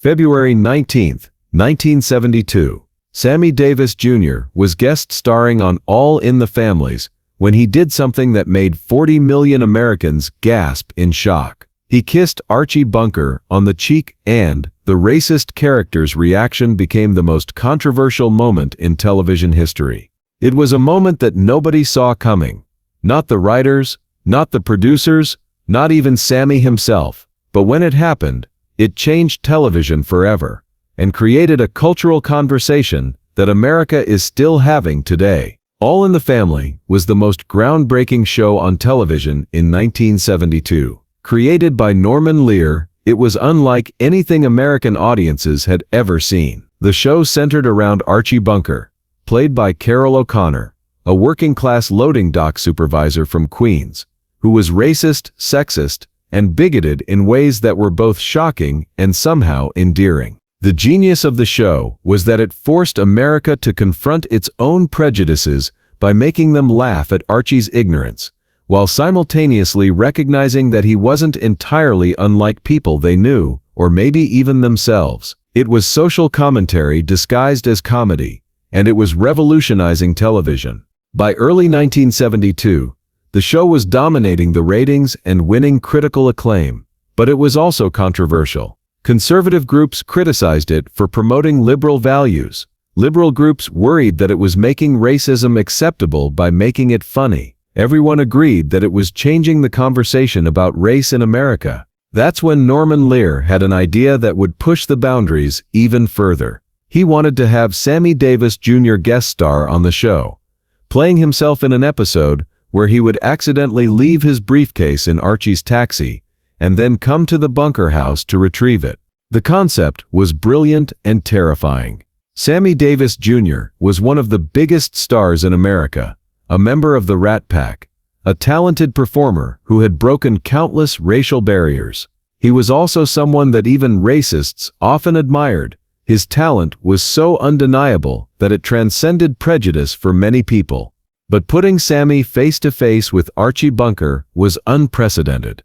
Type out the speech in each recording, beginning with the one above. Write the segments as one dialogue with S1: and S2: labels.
S1: February 19, 1972. Sammy Davis Jr. was guest starring on All in the Families when he did something that made 40 million Americans gasp in shock. He kissed Archie Bunker on the cheek, and the racist character's reaction became the most controversial moment in television history. It was a moment that nobody saw coming. Not the writers, not the producers, not even Sammy himself. But when it happened, it changed television forever and created a cultural conversation that America is still having today. All in the Family was the most groundbreaking show on television in 1972. Created by Norman Lear, it was unlike anything American audiences had ever seen. The show centered around Archie Bunker, played by Carroll O'Connor, a working-class loading dock supervisor from Queens, who was racist, sexist, and bigoted in ways that were both shocking and somehow endearing. The genius of the show was that it forced America to confront its own prejudices by making them laugh at Archie's ignorance, while simultaneously recognizing that he wasn't entirely unlike people they knew, or maybe even themselves. It was social commentary disguised as comedy, and it was revolutionizing television. By early 1972, the show was dominating the ratings and winning critical acclaim, but it was also controversial. Conservative groups criticized it for promoting liberal values. Liberal groups worried that it was making racism acceptable by making it funny. Everyone agreed that it was changing the conversation about race in America. That's when Norman Lear had an idea that would push the boundaries even further. He wanted to have Sammy Davis Jr. guest star on the show, playing himself in an episode where he would accidentally leave his briefcase in Archie's taxi and then come to the bunker house to retrieve it. The concept was brilliant and terrifying. Sammy Davis Jr. was one of the biggest stars in America, a member of the Rat Pack, a talented performer who had broken countless racial barriers. He was also someone that even racists often admired. His talent was so undeniable that it transcended prejudice for many people. But putting Sammy face to face with Archie Bunker was unprecedented.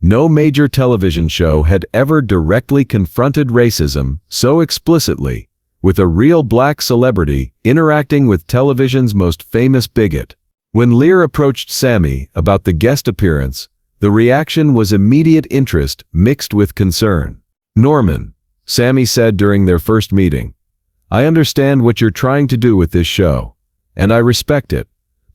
S1: No major television show had ever directly confronted racism so explicitly, with a real black celebrity interacting with television's most famous bigot. When Lear approached Sammy about the guest appearance, the reaction was immediate interest mixed with concern. "Norman," Sammy said during their first meeting, "I understand what you're trying to do with this show, and I respect it,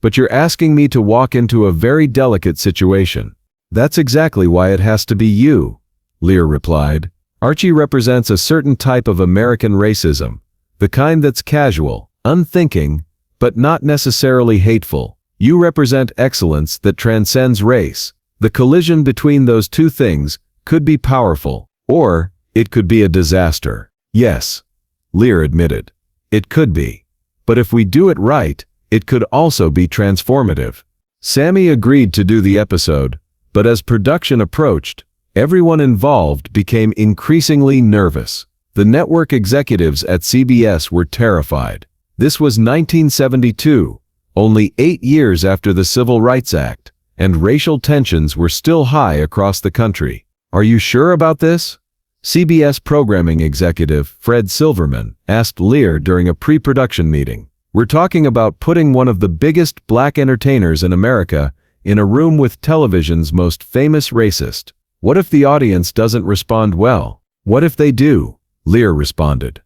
S1: but you're asking me to walk into a very delicate situation." "That's exactly why it has to be you," Lear replied. "Archie represents a certain type of American racism, the kind that's casual, unthinking, but not necessarily hateful. You represent excellence that transcends race. The collision between those two things could be powerful, or it could be a disaster." "Yes," Lear admitted, "it could be. But if we do it right, it could also be transformative." Sammy agreed to do the episode, but as production approached, everyone involved became increasingly nervous. The network executives at CBS were terrified. This was 1972, only 8 years after the Civil Rights Act, and racial tensions were still high across the country. "Are you sure about this?" CBS programming executive Fred Silverman asked Lear during a pre-production meeting. "We're talking about putting one of the biggest black entertainers in America in a room with television's most famous racist. What if the audience doesn't respond well?" "What if they do?" Lear responded.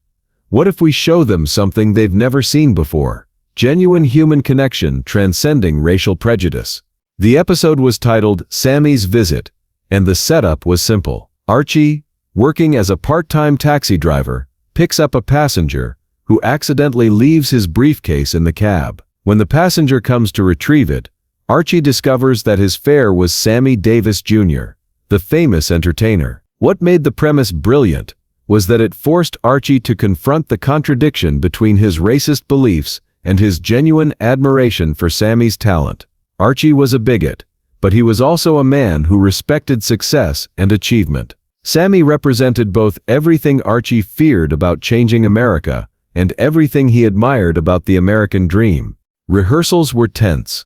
S1: "What if we show them something they've never seen before? Genuine human connection transcending racial prejudice." The episode was titled Sammy's Visit, and the setup was simple. Archie, working as a part-time taxi driver, picks up a passenger who accidentally leaves his briefcase in the cab. When the passenger comes to retrieve it, Archie discovers that his fare was Sammy Davis Jr., the famous entertainer. What made the premise brilliant was that it forced Archie to confront the contradiction between his racist beliefs and his genuine admiration for Sammy's talent. Archie was a bigot, but he was also a man who respected success and achievement. Sammy represented both everything Archie feared about changing America and everything he admired about the American dream. Rehearsals were tense.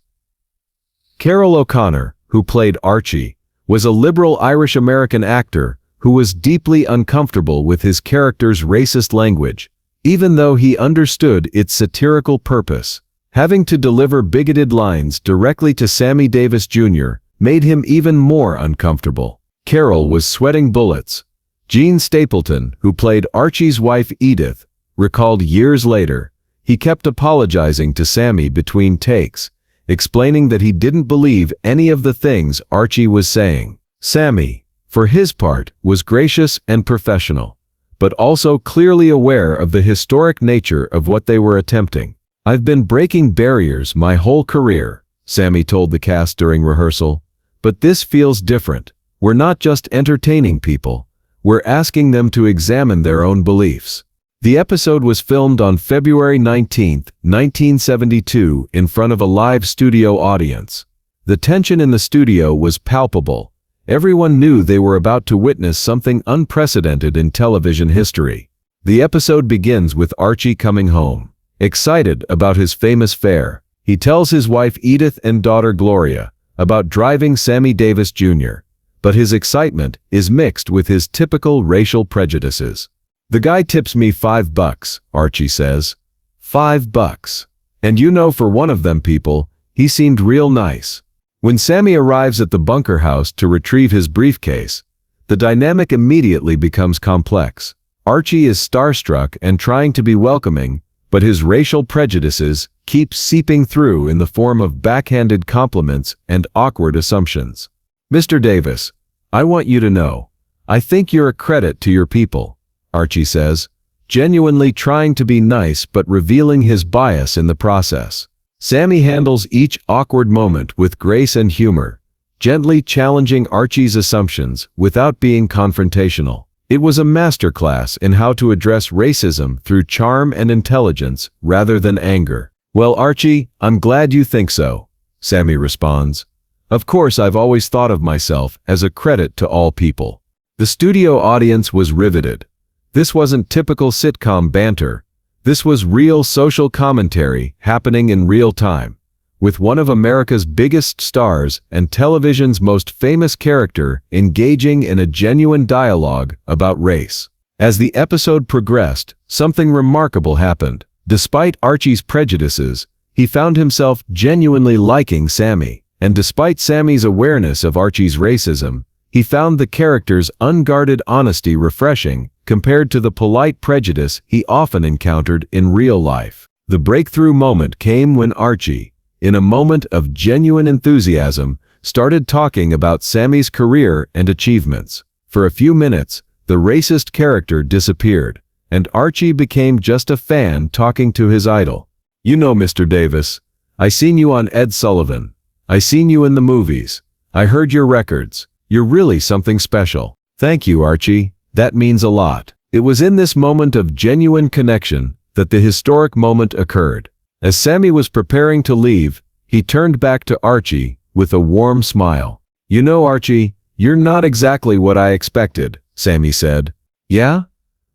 S1: Carroll O'Connor, who played Archie, was a liberal Irish-American actor who was deeply uncomfortable with his character's racist language, even though he understood its satirical purpose. Having to deliver bigoted lines directly to Sammy Davis Jr. made him even more uncomfortable. Carol was sweating bullets. Gene Stapleton, who played Archie's wife Edith, recalled years later, he kept apologizing to Sammy between takes, explaining that he didn't believe any of the things Archie was saying. Sammy, for his part, was gracious and professional, but also clearly aware of the historic nature of what they were attempting. "I've been breaking barriers my whole career," Sammy told the cast during rehearsal, "but this feels different. We're not just entertaining people, we're asking them to examine their own beliefs." The episode was filmed on February 19, 1972 in front of a live studio audience. The tension in the studio was palpable. Everyone knew they were about to witness something unprecedented in television history. The episode begins with Archie coming home. Excited about his famous fare, he tells his wife Edith and daughter Gloria about driving Sammy Davis Jr., but his excitement is mixed with his typical racial prejudices. "The guy tips me $5, Archie says. $5. And you know, for one of them people, he seemed real nice." When Sammy arrives at the bunker house to retrieve his briefcase, the dynamic immediately becomes complex. Archie is starstruck and trying to be welcoming, but his racial prejudices keep seeping through in the form of backhanded compliments and awkward assumptions. "Mr. Davis, I want you to know, I think you're a credit to your people," Archie says, genuinely trying to be nice but revealing his bias in the process. Sammy handles each awkward moment with grace and humor, gently challenging Archie's assumptions without being confrontational. It was a masterclass in how to address racism through charm and intelligence rather than anger. "Well, Archie, I'm glad you think so," Sammy responds. "Of course, I've always thought of myself as a credit to all people." The studio audience was riveted. This wasn't typical sitcom banter. This was real social commentary happening in real time, with one of America's biggest stars and television's most famous character engaging in a genuine dialogue about race. As the episode progressed, something remarkable happened. Despite Archie's prejudices, he found himself genuinely liking Sammy. And despite Sammy's awareness of Archie's racism, he found the character's unguarded honesty refreshing compared to the polite prejudice he often encountered in real life. The breakthrough moment came when Archie, in a moment of genuine enthusiasm, started talking about Sammy's career and achievements. For a few minutes, the racist character disappeared, and Archie became just a fan talking to his idol. "You know, Mr. Davis, I seen you on Ed Sullivan. I seen you in the movies. I heard your records. You're really something special." "Thank you, Archie. That means a lot." It was in this moment of genuine connection that the historic moment occurred. As Sammy was preparing to leave, he turned back to Archie with a warm smile. "You know, Archie, you're not exactly what I expected," Sammy said. "Yeah?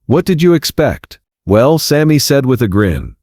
S1: What did you expect?" "Well," Sammy said with a grin,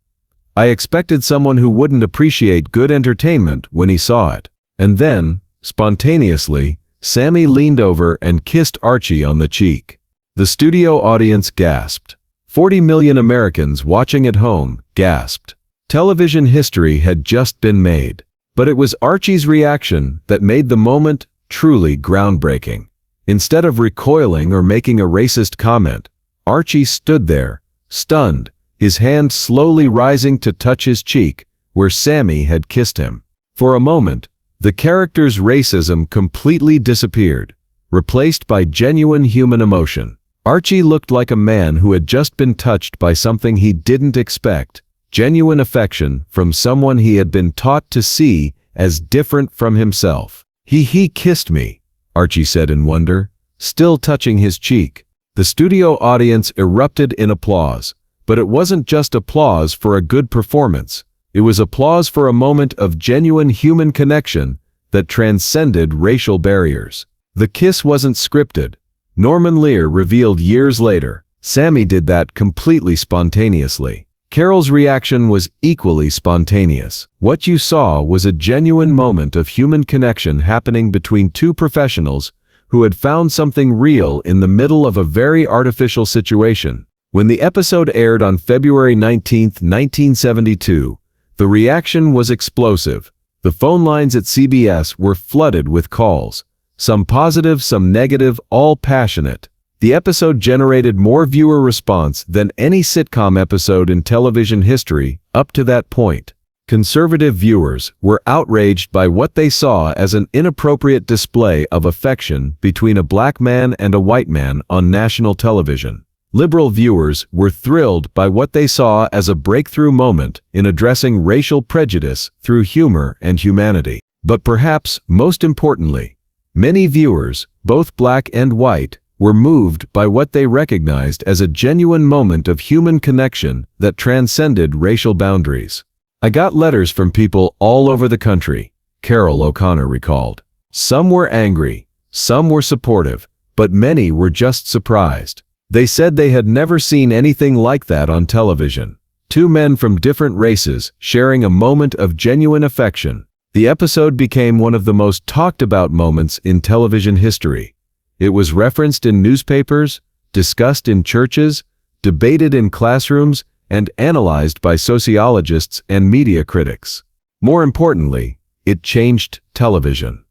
S1: "I expected someone who wouldn't appreciate good entertainment when he saw it." And then, spontaneously, Sammy leaned over and kissed Archie on the cheek. The studio audience gasped. 40 million Americans watching at home gasped. Television history had just been made. But it was Archie's reaction that made the moment truly groundbreaking. Instead of recoiling or making a racist comment, Archie stood there, stunned, his hand slowly rising to touch his cheek, where Sammy had kissed him. For a moment, the character's racism completely disappeared, replaced by genuine human emotion. Archie looked like a man who had just been touched by something he didn't expect, genuine affection from someone he had been taught to see as different from himself. He kissed me," Archie said in wonder, still touching his cheek. The studio audience erupted in applause, but it wasn't just applause for a good performance. It was applause for a moment of genuine human connection that transcended racial barriers. The kiss wasn't scripted. Norman Lear revealed years later, Sammy did that completely spontaneously. Carol's reaction was equally spontaneous. What you saw was a genuine moment of human connection happening between two professionals who had found something real in the middle of a very artificial situation. When the episode aired on February 19, 1972, the reaction was explosive. The phone lines at CBS were flooded with calls, some positive, some negative, all passionate. The episode generated more viewer response than any sitcom episode in television history up to that point. Conservative viewers were outraged by what they saw as an inappropriate display of affection between a black man and a white man on national television. Liberal viewers were thrilled by what they saw as a breakthrough moment in addressing racial prejudice through humor and humanity. But perhaps most importantly, many viewers, both black and white, were moved by what they recognized as a genuine moment of human connection that transcended racial boundaries. "I got letters from people all over the country," Carol O'Connor recalled. "Some were angry, some were supportive, but many were just surprised. They said they had never seen anything like that on television. Two men from different races sharing a moment of genuine affection." The episode became one of the most talked about moments in television history. It was referenced in newspapers, discussed in churches, debated in classrooms, and analyzed by sociologists and media critics. More importantly, it changed television.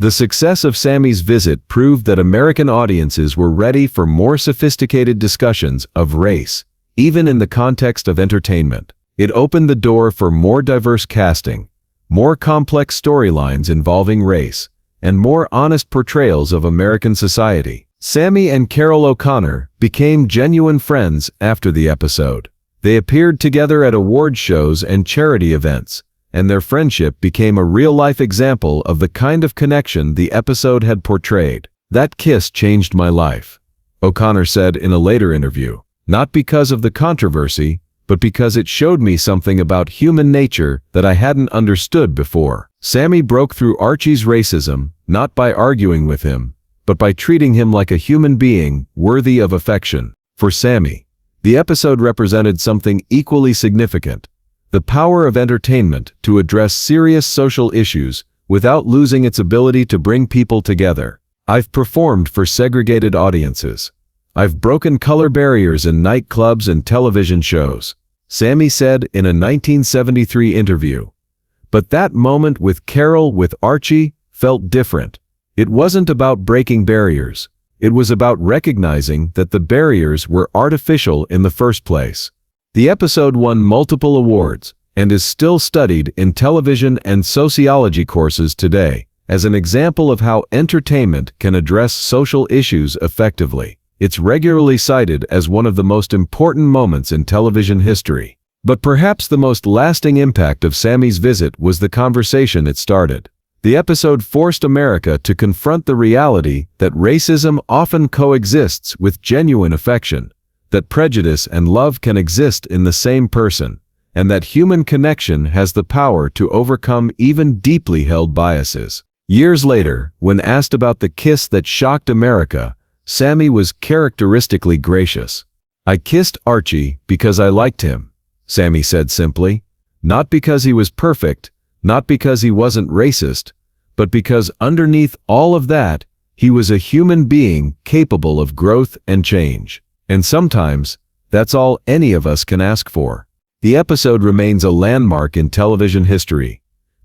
S1: The success of Sammy's visit proved that American audiences were ready for more sophisticated discussions of race, even in the context of entertainment. It opened the door for more diverse casting, more complex storylines involving race, and more honest portrayals of American society. Sammy and Carol O'Connor became genuine friends after the episode. They appeared together at award shows and charity events, and their friendship became a real-life example of the kind of connection the episode had portrayed. "That kiss changed my life," O'Connor said in a later interview. "Not because of the controversy, but because it showed me something about human nature that I hadn't understood before." Sammy broke through Archie's racism, not by arguing with him, but by treating him like a human being worthy of affection. For Sammy, the episode represented something equally significant: the power of entertainment to address serious social issues without losing its ability to bring people together. "I've performed for segregated audiences. I've broken color barriers in nightclubs and television shows," Sammy said in a 1973 interview. But that moment with Carol, with Archie, felt different. It wasn't about breaking barriers. It was about recognizing that the barriers were artificial in the first place. The episode won multiple awards and is still studied in television and sociology courses today as an example of how entertainment can address social issues effectively. It's regularly cited as one of the most important moments in television history. But perhaps the most lasting impact of Sammy's visit was the conversation it started. The episode forced America to confront the reality that racism often coexists with genuine affection, that prejudice and love can exist in the same person, and that human connection has the power to overcome even deeply held biases. Years later, when asked about the kiss that shocked America, Sammy was characteristically gracious. "I kissed Archie because I liked him," Sammy said simply. "Not because he was perfect, not because he wasn't racist, but because underneath all of that, he was a human being capable of growth and change. And sometimes, that's all any of us can ask for." The episode remains a landmark in television history,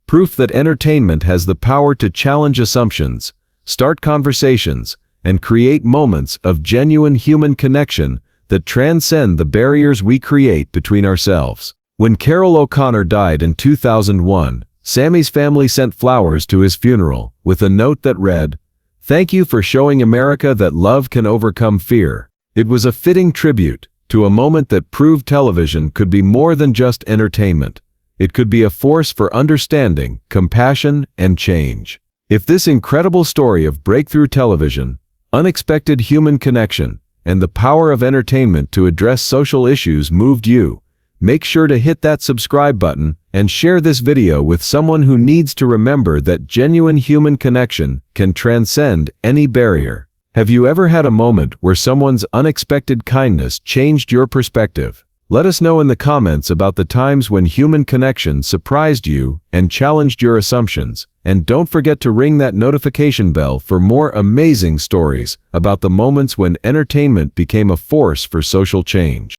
S1: proof that entertainment has the power to challenge assumptions, start conversations, and create moments of genuine human connection that transcend the barriers we create between ourselves. When Carol O'Connor died in 2001, Sammy's family sent flowers to his funeral with a note that read, "Thank you for showing America that love can overcome fear." It was a fitting tribute to a moment that proved television could be more than just entertainment. It could be a force for understanding, compassion, and change. If this incredible story of breakthrough television, unexpected human connection, and the power of entertainment to address social issues moved you, make sure to hit that subscribe button and share this video with someone who needs to remember that genuine human connection can transcend any barrier. Have you ever had a moment where someone's unexpected kindness changed your perspective? Let us know in the comments about the times when human connection surprised you and challenged your assumptions. And don't forget to ring that notification bell for more amazing stories about the moments when entertainment became a force for social change.